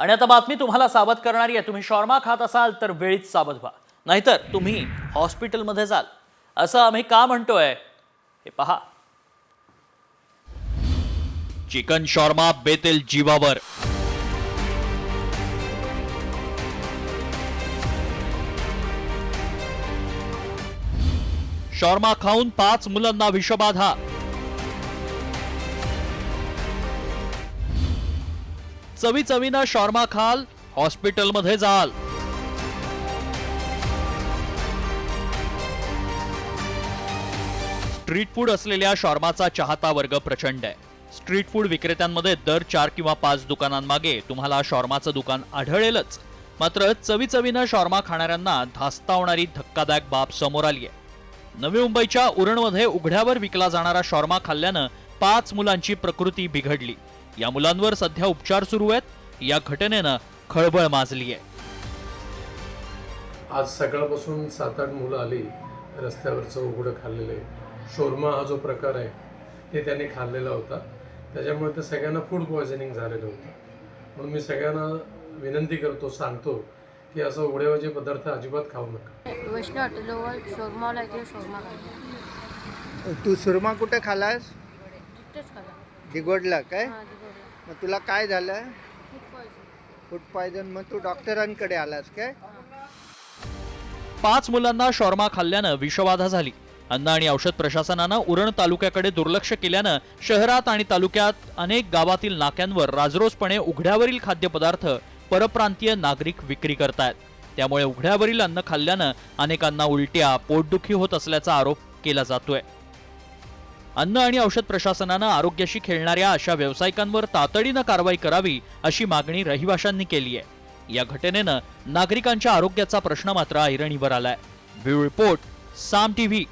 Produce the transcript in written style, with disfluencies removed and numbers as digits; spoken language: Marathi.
आणि आता बातमी तुम्हाला सावध करणारी आहे। तुम्ही शॉर्मा खात असाल तर वेळीच सावध व्हा, नाहीतर तुम्ही हॉस्पिटलमध्ये जाल। असं आम्ही का म्हणतोय हे पहा। चिकन शॉर्मा बेतेल जीवावर। शॉर्मा खाऊन 5 मुलांना विषबाधा। चवीनं शॉर्मा खाल, हॉस्पिटलमध्ये जाल। स्ट्रीट फूड असलेल्या शॉर्माचा चाहता वर्ग प्रचंड आहे। स्ट्रीट फूड विक्रेत्यांमध्ये दर 4 किंवा 5 दुकानांमागे तुम्हाला शॉर्माचं दुकान आढळेलच। मात्र चवीनं शॉर्मा खाणाऱ्यांना धास्तावणारी धक्कादायक बाब समोर आली आहे। नवी मुंबईच्या उरणमध्ये उघड्यावर विकला जाणारा शॉर्मा खाल्ल्यानं 5 मुलांची प्रकृती बिघडली। या मुलांवर सध्या उपचार सुरू आहेत। या घटनेनं खळबळ माजली आहे। आज सकाळपासून 7-8 मुलं आली रस्त्यावरचं उघडं खाल्लेले शॉर्मा हा जो प्रकार आहे ते त्यांनी खाल्लेला होता। त्याच्यामुळे ते सगळ्यांना फूड पॉयझनिंग झालेलं होतं। म्हणून मी सगळ्यांना विनंती करतो, सांगतो की असं उघड्यावरचे पदार्थ अजिबात खाऊ नका। वैष्णव हॉटेलवर शोरमा लागले, शोरमा खाल्ला। तू सुरमा कुठे खालास? तिथेच खाल्ला। दिगोडला काय? हां, दिगोडला। मग तुला काय झालं? Food poison. Food poison. मग तू डॉक्टरांकडे आलास काय? 5 मुलांना शॉर्मा खाल्ल्यानं विषबाधा झाली। अन्न आणि औषध प्रशासनानं उरण तालुक्याकडे दुर्लक्ष केल्यानं शहरात आणि तालुक्यात अनेक गावातील नाक्यांवर राजरोसपणे उघड्यावरील खाद्यपदार्थ परप्रांतीय नागरिक विक्री करतायत। त्यामुळे उघड्यावरील अन्न खाल्ल्यानं अनेकांना उलट्या, पोटदुखी होत असल्याचा आरोप केला जातोय। अन्न आणि औषध प्रशासनानं आरोग्याशी खेळणाऱ्या अशा व्यावसायिकांवर तातडीनं कारवाई करावी अशी मागणी रहिवाशांनी केली आहे। या घटनेनं नागरिकांच्या आरोग्याचा प्रश्न मात्र ऐरणीवर आलाय। ब्युरो रिपोर्ट, साम टीव्ही।